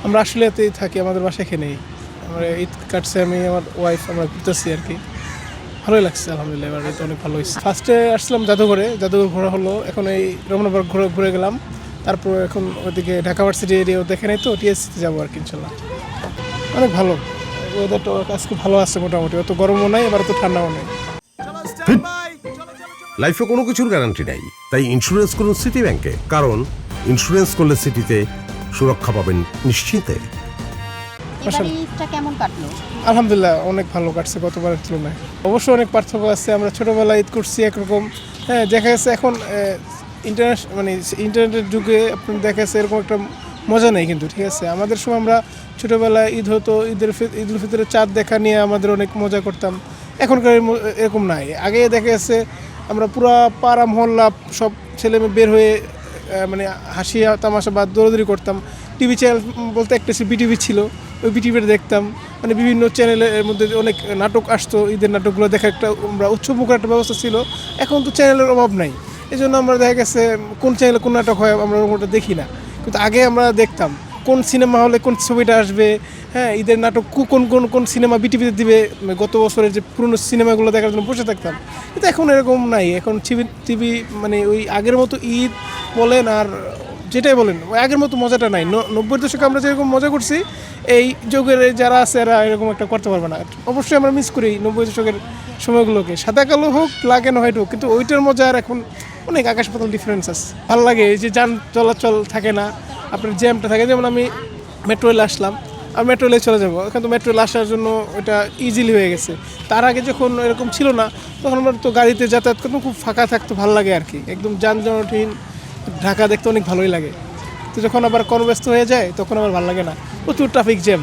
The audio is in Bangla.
আমরা আশুলিয়াতেই থাকি, আমাদের বাসা এখানেই। আমরা ঈদ কাটছে, আমি আমার ওয়াইফ আমরা ঘুরতেছি আর কি। ভালোই লাগছে আলহামদুলিল্লাহ, এবার ঈদ অনেক ভালো হয়েছে। ফার্স্টে আসলাম জাদুঘর ঘোরা হলো, এখন এই রমনা পার্ক ঘুরে গেলাম। তারপর এখন ওইদিকে ঢাকা ভার্সিটি এরিয়াও দেখে নাই, তো টিএসসিতে যাবো আর কি ইনশাল্লাহ। অনেক ভালো, ওয়েদারটা আজকে ভালো আছে মোটামুটি, অত গরমও নাই আবার অত ঠান্ডাও নেই। লাইফে কোনো কিছুর গ্যারান্টি নাই, তাই ইন্স্যুরেন্স করুন সিটি ব্যাংকে, কারণ ইন্স্যুরেন্স করলে সিটিতে সুরক্ষা পাবেন নিশ্চিন্তে। এবারে ঈদটা কেমন কাটলো? আলহামদুলিল্লাহ অনেক ভালো কাটছে গতবারের তুলনায়। অবশ্যই অনেক পার্থক্য আছে। আমরা ছোটোবেলায় ঈদ করছি একরকম, হ্যাঁ দেখা যাচ্ছে এখন ইন্টারনেটের যুগে আপনার দেখা যাচ্ছে এরকম একটা মজা নেই কিন্তু, ঠিক আছে। আমাদের সময় আমরা ছোটোবেলায় ঈদ হতো, ঈদুল ফিতরের চাঁদ দেখা নিয়ে আমাদের অনেক মজা করতাম। এখনকার এরকম নাই। আগে দেখা যাচ্ছে আমরা পুরা পাড়া মহল্লা সব ছেলে মেয়ে বের হয়ে হাসি তামাশা বা দৌড়াদৌড়ি করতাম। টিভি চ্যানেল বলতে একটা বিটিভি ছিল, ওই বিটিভিটা দেখতাম। বিভিন্ন চ্যানেলের মধ্যে অনেক নাটক আসতো, ঈদের নাটকগুলো দেখা একটা আমরা উৎসবমুখর একটা ব্যবস্থা ছিল। এখন তো চ্যানেলের অভাব নাই, এই জন্য আমরা দেখা গেছে কোন চ্যানেলে কোন নাটক হয় আমরা ওটা দেখি না। কিন্তু আগে আমরা দেখতাম কোন সিনেমা হলে কোন ছবিটা আসবে, হ্যাঁ ঈদের নাটক কোন কোন কোন সিনেমা বিটিভিতে দিবে। গত বছরের যে পুরনো সিনেমাগুলো দেখার জন্য বসে থাকতাম। কিন্তু এখন এরকম নাই, এখন টিভি ওই আগের মতো ঈদ বলেন আর যেটাই বলেন ওই আগের মতো মজাটা নাই। 90-এর দশকে আমরা যেরকম মজা করছি, এই যুগের যারা আছে এরা এরকম একটা করতে পারবে না। অবশ্যই আমরা মিস করি 90 দশকের সময়গুলোকে, সাদা কালো হোক ব্ল্যাক অ্যান্ড হোয়াইট হোক, কিন্তু ওইটার মজা আর এখন অনেক আকাশ পাতাল ডিফারেন্স আছে। ভালো লাগে এই যে যান চলাচল থাকে না, আপনার জ্যামটা থাকে। যেমন আমি মেট্রো রেলে আসলাম, আর মেট্রো রেলে চলে যাবো, এখন তো মেট্রো রেলে আসার জন্য ওটা ইজিলি হয়ে গেছে। তার আগে যখন এরকম ছিল না, তখন আমরা তো গাড়িতে যাতায়াত করতাম, খুব ফাঁকা থাকতো, ভালো লাগে আর কি। একদম যানজটহীন ঢাকা দেখতে অনেক ভালোই লাগে। তো যখন আবার কর্মব্যস্ত হয়ে যায় তখন আবার ভালো লাগে না, প্রচুর ট্রাফিক জ্যাম।